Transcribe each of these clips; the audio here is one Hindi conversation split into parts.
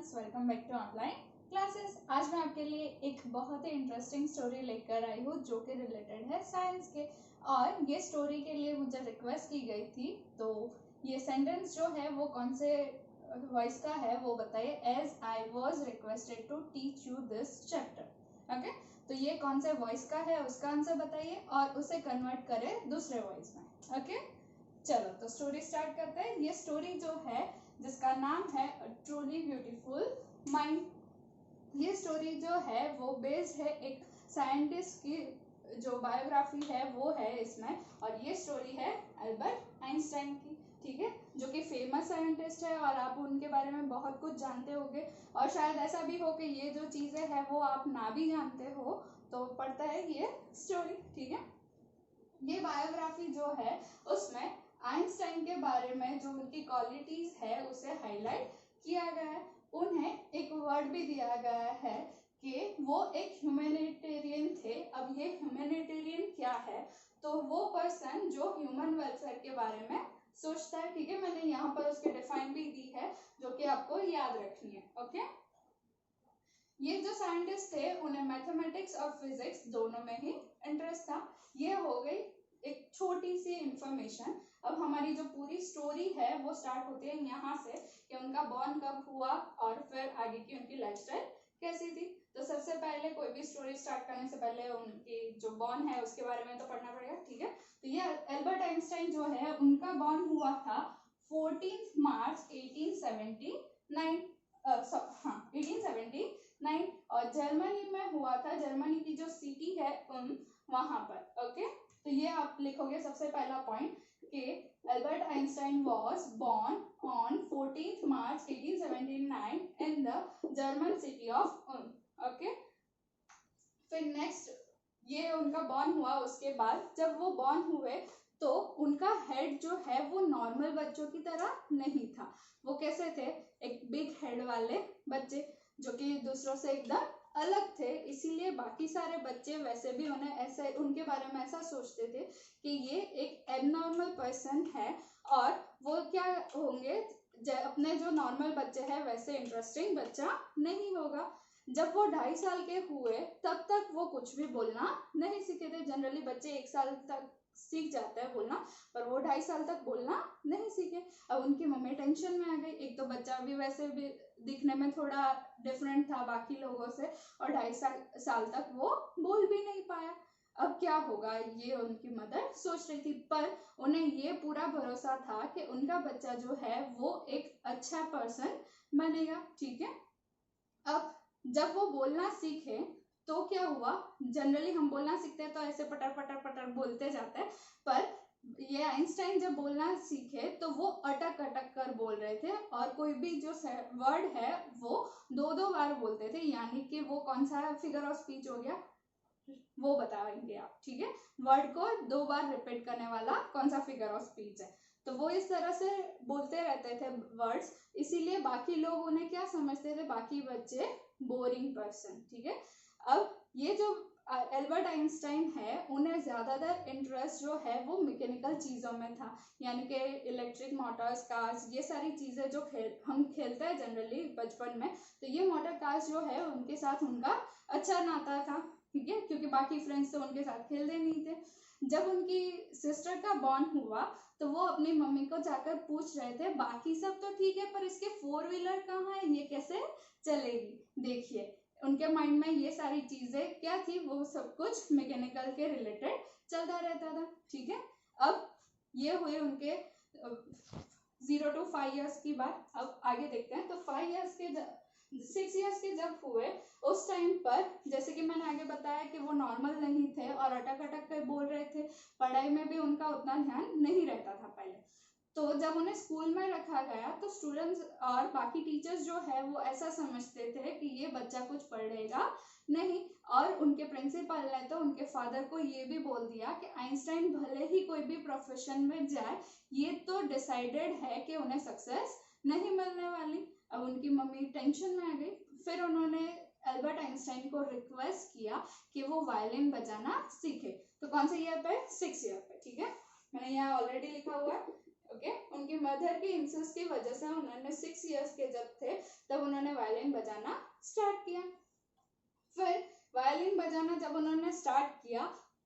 Students, welcome back to online classes. आज मैं आपके लिए एक बहुत ही इंटरेस्टिंग स्टोरी लेकर आई हूँ जो कि रिलेटेड है साइंस के। और ये स्टोरी के लिए मुझे रिक्वेस्ट की गई थी, तो ये सेंटेंस जो है वो कौन से वॉइस का है वो बताइए। As I was requested to teach you this chapter. Okay, तो ये कौन से वॉइस का है उसका आंसर बताइए और उसे कन्वर्ट करें दूसरे वॉइस में। ओके, चलो तो स्टोरी स्टार्ट करते हैं। ये स्टोरी जो है जिसका नाम है ट्रूली ब्यूटीफुल माइंड। ये स्टोरी जो है वो बेस्ड है एक साइंटिस्ट की जो बायोग्राफी है वो है इसमें, और ये स्टोरी है अल्बर्ट आइंस्टाइन की। ठीक है, जो कि फेमस साइंटिस्ट है और आप उनके बारे में बहुत कुछ जानते होंगे। और शायद ऐसा भी हो कि ये जो चीजें हैं वो आप ना भी जानते हो, तो पढ़ता है ये स्टोरी। ठीक है, ये बायोग्राफी जो है उसमें आइंस्टाइन के बारे में जो उनकी क्वालिटीज है उसे हाईलाइट किया गया है। उन्हें एक वर्ड भी दिया गया है कि वो एक ह्यूमैनिटेरियन थे। अब ये ह्यूमैनिटेरियन क्या है, तो वो पर्सन जो ह्यूमन वेलफेयर के बारे में सोचता है। ठीक है, मैंने यहाँ पर उसके डिफाइन भी दी है जो कि आपको याद रखनी है। ओके, ये जो साइंटिस्ट थे उन्हें मैथमेटिक्स और फिजिक्स दोनों में ही इंटरेस्ट था। ये हो गई एक छोटी सी इंफॉर्मेशन। अब हमारी जो पूरी स्टोरी है वो स्टार्ट होती है यहाँ से कि उनका बॉर्न कब हुआ और फिर आगे की उनकी लाइफस्टाइल कैसी थी। तो सबसे पहले कोई भी स्टोरी स्टार्ट करने से पहले उनकी जो बॉर्न है उसके बारे में तो पढ़ना पड़ेगा। ठीक है, तो ये एल्बर्ट आइंस्टाइन जो है उनका बॉर्न हुआ था 14 मार्च 1879। 1879 और जर्मनी में हुआ था। जर्मनी की जो सिटी है वहां पर। ओके, तो ये आप लिखोगे सबसे पहला पॉइंट कि Albert Einstein was born on 14 March 1879 in the German city of okay, फिर नेक्स्ट ये उनका बॉर्न हुआ। उसके बाद जब वो बॉर्न हुए तो उनका हेड जो है वो नॉर्मल बच्चों की तरह नहीं था। वो कैसे थे, एक बिग हेड वाले बच्चे जो कि दूसरों से एकदम अलग थे। इसीलिए बाकी सारे बच्चे वैसे भी उन्हें ऐसे उनके बारे में ऐसा सोचते थे कि ये एक एबनॉर्मल पर्सन है और वो क्या होंगे, अपने जो नॉर्मल बच्चे हैं वैसे इंटरेस्टिंग बच्चा नहीं होगा। जब वो 2.5 साल के हुए तब तक वो कुछ भी बोलना नहीं सीखे थे। जनरली बच्चे 1 साल तक सीख जाते हैं बोलना, पर वो 2.5 साल तक बोलना नहीं सीखे। अब उनकी मम्मी टेंशन में आ गई। एक तो बच्चा भी वैसे भी दिखने में थोड़ा डिफरेंट था बाकी लोगों से, और 2.5 साल तक वो बोल भी नहीं पाया। अब क्या होगा ये उनकी मदर सोच रही थी, पर उन्हें ये पूरा भरोसा था कि उनका बच्चा जो है वो एक अच्छा पर्सन बनेगा। ठीक है, अब जब वो बोलना सीखे तो क्या हुआ, जनरली हम बोलना सीखते हैं तो ऐसे पटर पटर पटर बोलते जाते हैं, पर ये आइंस्टाइन जब बोलना सीखे तो वो अटक अटक कर बोल रहे थे और कोई भी जो वर्ड है वो 2-2 बार बोलते थे। यानी कि वो कौन सा फिगर ऑफ स्पीच हो गया वो बताएंगे आप। ठीक है, वर्ड को 2 बार रिपीट करने वाला कौन सा फिगर ऑफ स्पीच है, तो वो इस तरह से बोलते रहते थे वर्ड्स। इसीलिए बाकी लोग उन्हें क्या समझते थे, बाकी बच्चे बोरिंग पर्सन। ठीक है, अब ये जो एल्बर्ट आइंस्टाइन है उन्हें ज्यादातर इंटरेस्ट जो है वो मैकेनिकल चीजों में था। यानी कि इलेक्ट्रिक मोटर्स, कार्स, ये सारी चीजें जो हम खेलते हैं जनरली बचपन में, तो ये मोटर कार्स जो है उनके साथ उनका अच्छा नाता था। ठीक है, क्योंकि बाकी फ्रेंड्स तो उनके साथ खेलते नहीं थे। जब उनकी सिस्टर का बॉर्न हुआ तो वो अपनी मम्मी को जाकर पूछ रहे थे, बाकी सब तो ठीक है पर इसके 4 व्हीलर कहाँ है, ये कैसे चलेगी। देखिए उनके माइंड में ये सारी चीजें क्या थी, वो सब कुछ मैकेनिकल के रिलेटेड चलता रहता था। ठीक है, अब ये हुए उनके 0 to 5 years की बात। अब आगे देखते हैं। तो 6 years के जब हुए उस टाइम पर, जैसे कि मैंने आगे बताया कि वो नॉर्मल नहीं थे और अटक अटक कर बोल रहे थे, पढ़ाई में भी उनका उतना ध्यान नहीं रहता था पहले। तो जब उन्हें स्कूल में रखा गया तो स्टूडेंट्स और बाकी टीचर्स जो है वो ऐसा समझते थे कि ये बच्चा कुछ पढ़ेगा नहीं। और उनके प्रिंसिपल ने तो उनके फादर को ये भी बोल दिया कि आइंस्टाइन भले ही कोई भी प्रोफेशन में जाए, ये तो डिसाइडेड है कि उन्हें सक्सेस नहीं मिलने वाली। अब उनकी मम्मी टेंशन में आ गई। फिर उन्होंने एल्बर्ट आइंस्टाइन को रिक्वेस्ट किया कि वो वायलिन बजाना सीखे। तो कौन से ईयर पे, 6 ईयर पे। ठीक है, मैंने यहाँ ऑलरेडी लिखा हुआ है। ओके, उनकी मदर की इंसिस्ट की वजह से उन्होंने 6 इयर्स के जब थे तब उन्होंने वायलिन बजाना स्टार्ट किया। फिर वायलिन बजाना जब उन्होंने स्टार्ट किया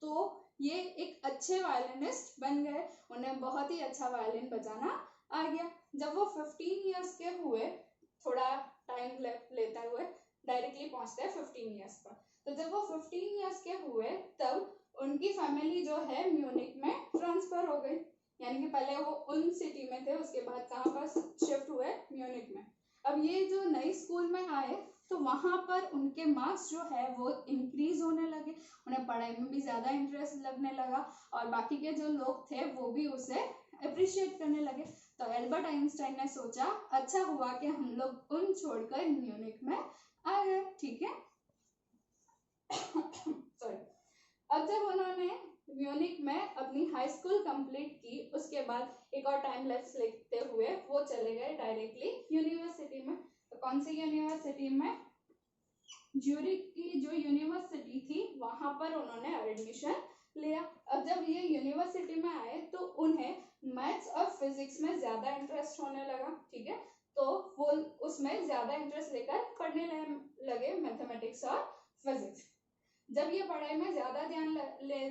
तो ये एक अच्छे वायलिनिस्ट बन गए, उन्हें बहुत ही अच्छा वायलिन बजाना आ गया। जब वो 15 इयर्स के हुए, थोड़ा टाइम लेते हुए डायरेक्टली पहुंचते हैं 15 इयर्स पर, तो जब वो 15 इयर्स के हुए तब उनकी फैमिली जो है म्यूनिक में ट्रांसफर हो गई, यानी कि पहले वो उन सिटी में थे, उसके बाद कहाँ पर शिफ्ट हुए, म्यूनिक में। अब ये जो नई स्कूल में आए तो वहां पर उनके मार्क्स जो है वो इंक्रीज होने लगे, उन्हें पढ़ाई में भी ज्यादा इंटरेस्ट लगने लगा और बाकी के जो लोग थे वो भी उसे अप्रिशिएट करने लगे। तो एल्बर्ट आइंस्टाइन ने सोचा अच्छा हुआ कि हम लोग उन छोड़कर म्यूनिक में आ गए, ठीक है। सॉरी। अब जब उन्होंने म्यूनिक में अपनी हाई स्कूल कंप्लीट की, उसके बाद एक और टाइम लैप्स लेते हुए वो चले गए डायरेक्टली यूनिवर्सिटी में। तो कौन सी यूनिवर्सिटी में? ज्यूरिक की जो यूनिवर्सिटी थी वहां पर उन्होंने एडमिशन लिया। अब जब ये यूनिवर्सिटी में आए तो उन्हें मैथ्स और फिजिक्स में ज्यादा इंटरेस्ट होने लगा, ठीक है। तो वो उसमें ज्यादा इंटरेस्ट लेकर पढ़ने लगे मैथमेटिक्स और फिजिक्स। जब ये पढ़ाई में ज्यादा ध्यान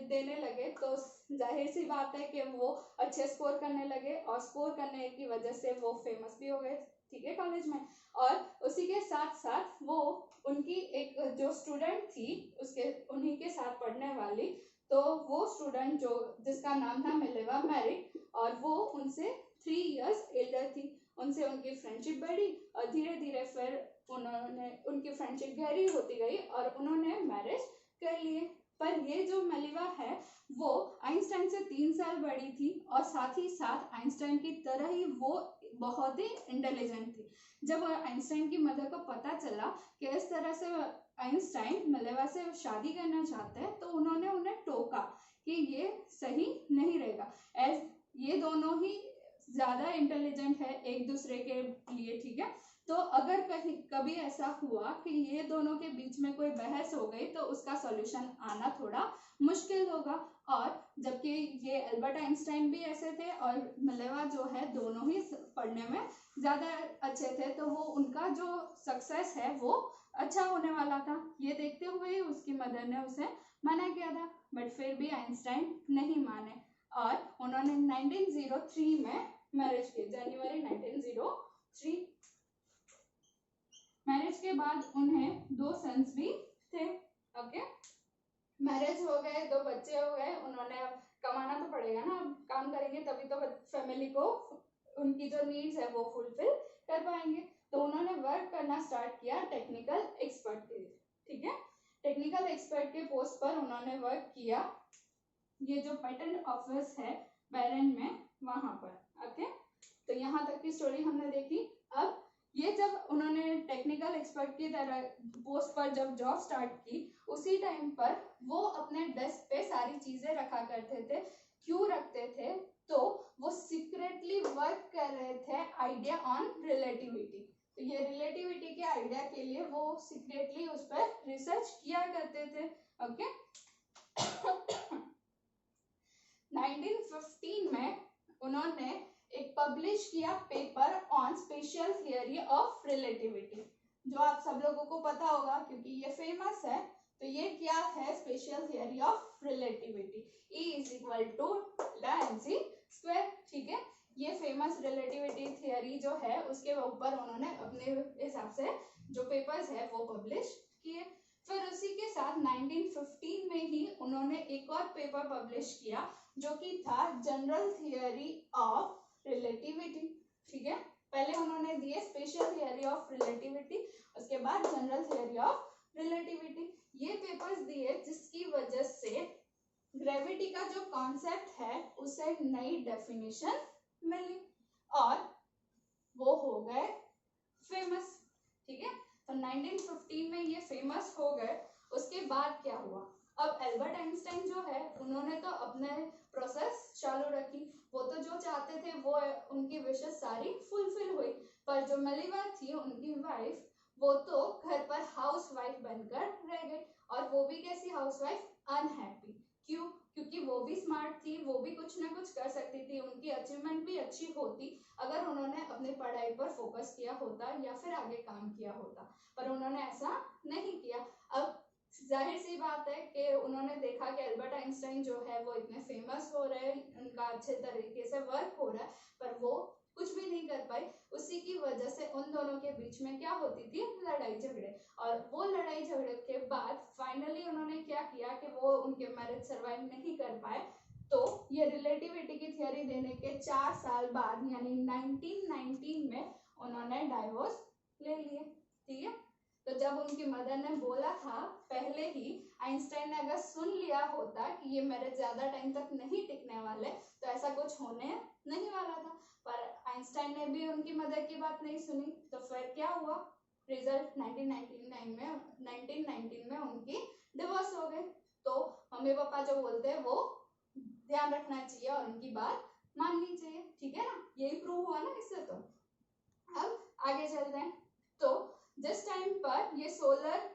देने लगे तो जाहिर सी बात है कि वो अच्छे स्कोर करने लगे और स्कोर करने की वजह से वो फेमस भी हो गए, ठीक है, कॉलेज में। और उसी के साथ साथ वो उनकी एक जो स्टूडेंट थी उसके उन्हीं के साथ पढ़ने वाली, तो वो स्टूडेंट जो जिसका नाम था मिलेवा मैरी, और वो उनसे 3 इयर्स एल्डर थी, उनसे उनकी फ्रेंडशिप बढ़ी और धीरे धीरे फिर उनकी फ्रेंडशिप गहरी होती गई और उन्होंने मैरिज कर लिए। पर ये जो मेलिवा है वो आइंस्टाइन से 3 साल बड़ी थी और साथ ही साथ आइंस्टाइन की तरह ही वो बहुत ही इंटेलिजेंट थी। जब आइंस्टाइन की मदर को पता चला कि इस तरह से आइंस्टाइन मेलिवा से शादी करना चाहते हैं तो उन्होंने उन्हें टोका कि ये सही नहीं रहेगा, एज ये दोनों ही ज्यादा इंटेलिजेंट है एक दूसरे के लिए, ठीक है। तो अगर कहीं कभी ऐसा हुआ कि ये दोनों के बीच में कोई बहस हो गई तो उसका सॉल्यूशन आना थोड़ा मुश्किल होगा। और जबकि ये एल्बर्ट आइंस्टाइन भी ऐसे थे और मिलेवा जो है दोनों ही पढ़ने में ज्यादा अच्छे थे, तो वो उनका जो सक्सेस है वो अच्छा होने वाला था। ये देखते हुए उसकी मदर ने उसे मना किया था, बट फिर भी आइंस्टाइन नहीं माने और उन्होंने 1903 में मैरिज की, जनवरी 1903। मैरिज के बाद उन्हें 2 सन्स भी थे, ओके। मैरिज हो गए, 2 बच्चे हो गए, उन्होंने अब कमाना तो पड़ेगा ना, अब काम करेंगे तभी तो फैमिली को उनकी जो नीड्स है वो फुलफिल कर पाएंगे। तो उन्होंने वर्क करना स्टार्ट किया टेक्निकल एक्सपर्ट के लिए, ठीक है। टेक्निकल एक्सपर्ट के पोस्ट पर उन्होंने वर्क किया, ये जो पेटेंट ऑफिस है बैरन में वहां पर, ओके। तो यहाँ तक की स्टोरी हमने देखी। अब ये जब उन्होंने टेक्निकल एक्सपर्ट की तरह पोस्ट पर जब जॉब स्टार्ट की, उसी टाइम पर वो अपने डेस्क पे सारी चीजें रखा करते थे। क्यों रखते थे? तो वो सीक्रेटली वर्क कर रहे थे आइडिया ऑन रिलेटिविटी। तो ये रिलेटिविटी के आइडिया के लिए वो सीक्रेटली उस पर रिसर्च किया करते थे, ओके। 1915 में उन्होंने एक पब्लिश किया paper on special theory of relativity, जो आप सब लोगों को पता होगा क्योंकि ये फेमस है। तो ये क्या है? Special theory of relativity, E = mc², ठीक है। ये फेमस रिलेटिविटी थियरी जो है उसके ऊपर उन्होंने अपने हिसाब से जो पेपर्स है वो पब्लिश किए। फिर उसी के साथ 1915 में ही उन्होंने एक और पेपर पब्लिश किया जो कि था जनरल थियरी ऑफ रिलेटिविटी, ठीक है। पहले उन्होंने दिए स्पेशल थियरी ऑफ रिलेटिविटी, उसके बाद जनरल थियरी ऑफ रिलेटिविटी। ये पेपर्स दिए जिसकी वजह से ग्रेविटी का जो कॉन्सेप्ट है उसे नई डेफिनेशन मिली और वो हो गए फेमस, ठीक है। तो 1915 में ये फेमस हो गए। उसके बाद क्या हुआ? अब एल्बर्ट आइंस्टाइन जो है उन्होंने तो अपने प्रोसेस चालू रखी, वो तो जो चाहते थे वो उनकी विशेष सारी फुलफिल हुई। पर जो मेलिवा थी उनकी वाइफ, वो तो घर पर हाउस वाइफ बनकर रह गई, और वो भी कैसी हाउस वाइफ? अनहैप्पी। क्यों? क्योंकि वो भी स्मार्ट थी, वो भी कुछ ना कुछ कर सकती थी, उनकी अचीवमेंट भी अच्छी होती अगर उन्होंने अपनी पढ़ाई पर फोकस किया होता या फिर आगे काम किया होता, पर उन्होंने ऐसा नहीं किया। अब जाहिर सी बात है कि उन्होंने देखा कि अल्बर्ट आइंस्टाइन जो है वो इतने फेमस हो रहे हैं, उनका अच्छे तरीके से वर्क हो रहा है, पर वो कुछ भी नहीं कर पाई। उसी की वजह से उन दोनों के बीच में क्या होती थी, लड़ाई झगड़े, और वो लड़ाई झगड़े के बाद फाइनली उन्होंने क्या किया कि वो उनके मैरिज सर्वाइव नहीं कर पाए, तो ये रिलेटिविटी की थियोरी देने के 4 साल बाद यानी 1919 में उन्होंने डाइवोर्स ले लिए। ठीक है, तो जब उनकी मदर ने बोला था पहले ही, आइंस्टाइन ने अगर सुन लिया होता कि ये मैरिज ज्यादा टाइम तक नहीं टिकने वाले तो ऐसा कुछ होने नहीं वाला था, पर आइंस्टाइन ने भी उनकी मदर की बात नहीं सुनी, तो फिर क्या हुआ, रिजल्ट 1919 में उनकी डिवोर्स हो गई। तो मम्मी पापा जो बोलते हैं वो ध्यान रखना चाहिए और उनकी बात माननी चाहिए। ठीक है ना, यही प्रूव हुआ ना इससे। तो अब आगे चलते हैं। तो जिस टाइम पर ये सोलर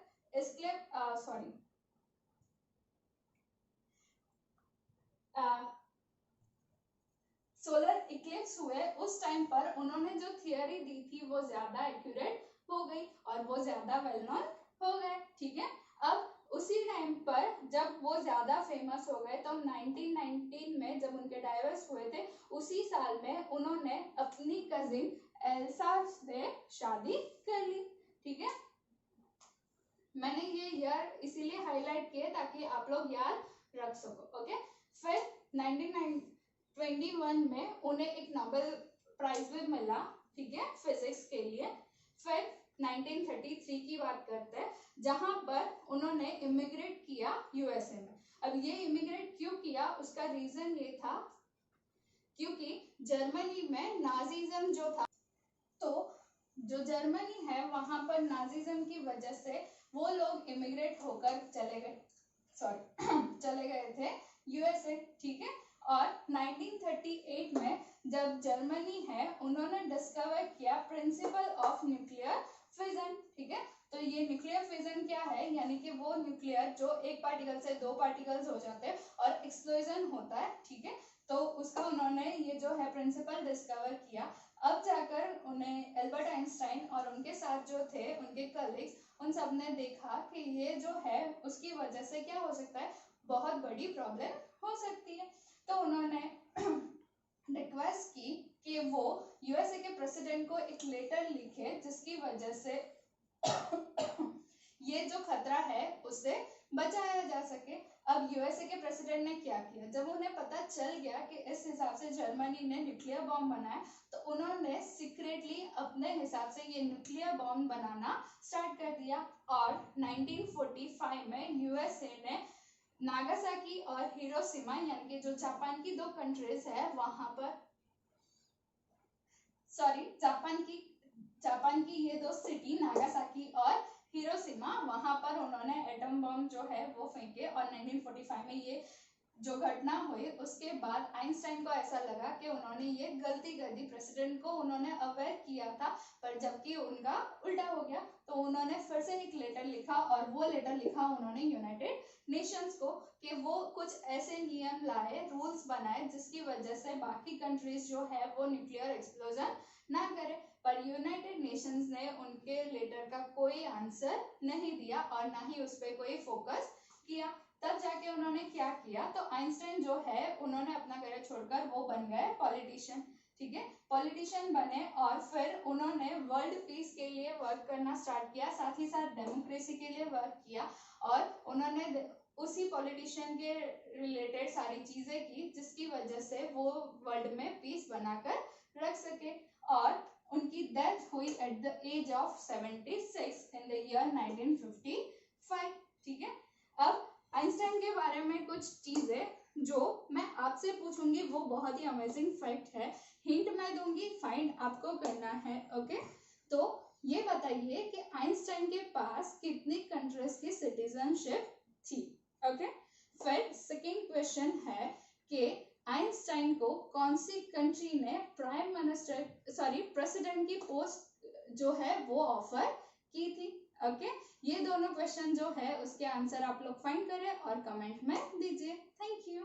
सोलर इक्लिप्स हुए, उस टाइम पर उन्होंने जो थियरी दी थी वो ज्यादा एक्यूरेट हो गई और वो ज्यादा वेल नोन हो गए। ठीक है, अब उसी टाइम पर जब वो ज्यादा फेमस हो गए तो 1919 में जब उनके डाइवोर्स हुए थे, उसी साल में उन्होंने अपनी कजिन एल्सा से शादी कर ली। ठीक है, मैंने ये ईयर इसीलिए हाईलाइट किए ताकि आप लोग याद रख सको। ओके, फिर 1921 में उन्हें एक नोबेल प्राइज भी मिला, ठीक है, फिजिक्स के लिए। फिर 1933 की बात करते हैं, जहां पर उन्होंने इमिग्रेट किया यूएसए में। अब ये इमिग्रेट क्यों किया, उसका रीजन ये था क्योंकि जर्मनी में नाजीज्म जो था, तो जो जर्मनी है वहां पर नाजीज्म की वजह से वो लोग इमिग्रेट होकर चले गए थे यूएसए। ठीक है, और 1938 में जब जर्मनी है उन्होंने डिस्कवर किया प्रिंसिपल ऑफ न्यूक्लियर फिजन। ठीक है, तो ये न्यूक्लियर फिजन क्या है, यानी कि वो न्यूक्लियर जो एक पार्टिकल से दो पार्टिकल्स हो जाते हैं और एक्सप्लोजन होता है। ठीक है, तो उसका उन्होंने ये जो है प्रिंसिपल डिस्कवर किया। अब जाकर उन्हें एल्बर्ट आइंस्टाइन और उनके साथ जो थे उनके कलीग्स, उन सब ने देखा कि ये जो है उसकी वजह से क्या हो सकता है, बहुत बड़ी प्रॉब्लम हो सकती है। तो उन्होंने रिक्वेस्ट की कि वो यूएसए के प्रेसिडेंट को एक लेटर लिखे जिसकी वजह से ये जो खतरा है उससे बचाया जा सके। अब यूएसए के प्रेसिडेंट ने क्या किया, जब उन्हें पता चल गया कि इस हिसाब से जर्मनी ने न्यूक्लियर बॉम्ब बनाया, तो उन्होंने सीक्रेटली अपने हिसाब से ये न्यूक्लियर बॉम्ब बनाना स्टार्ट कर दिया। और 1945 में यूएसए ने नागासाकी और हिरोशिमा यानी कि जो जापान की दो कंट्रीज है वहां पर, जापान की ये दो सिटी नागासाकी और हिरोशिमा, वहां पर उन्होंने एटम बम जो है वो फेंके। और 1945 में ये जो घटना हुई उसके बाद आइंस्टाइन को ऐसा लगा कि उन्होंने ये गलती कर दी, प्रेसिडेंट को उन्होंने अवेयर किया था पर जबकि उनका उल्टा हो गया, तो उन्होंने फिर से एक लेटर लिखा और वो लेटर लिखा उन्होंने यूनाइटेड नेशंस को कि वो कुछ ऐसे नियम लाए, रूल्स बनाए जिसकी वजह से बाकी कंट्रीज जो है वो न्यूक्लियर एक्सप्लोजन ना करे। पर यूनाइटेड नेशंस ने उनके लेटर का कोई आंसर नहीं दिया और ना ही उस पर कोई फोकस किया। तब जाके उन्होंने क्या किया, तो आइंस्टाइन जो है उन्होंने अपना करियर छोड़कर वो बन गए पॉलिटिशियन। ठीक है, पॉलिटिशियन बने और फिर उन्होंने वर्ल्ड पीस के लिए वर्क करना स्टार्ट किया, साथ ही साथ डेमोक्रेसी के लिए वर्क किया। और उन्होंने उसी पॉलिटिशियन के रिलेटेड सारी चीजें की जिसकी वजह से वो वर्ल्ड में पीस बनाकर रख सके। और उनकी डेथ हुई at the age of 76 in the year 1955। ठीक है, अब आइंस्टाइन के बारे में कुछ चीजें जो मैं आपसे पूछूंगी वो बहुत ही अमेजिंग फैक्ट है, हिंट मैं दूंगी, फाइंड आपको करना है। ओके, तो ये बताइए कि आइंस्टाइन के पास कितनी कंट्रीज की सिटीजनशिप थी। ओके, फिर सेकंड क्वेश्चन है कि आइंस्टाइन को कौन सी कंट्री ने प्रेसिडेंट की पोस्ट जो है वो ऑफर की थी। ओके, ये दोनों क्वेश्चन जो है उसके आंसर आप लोग फाइंड करें और कमेंट में दीजिए। Thank you.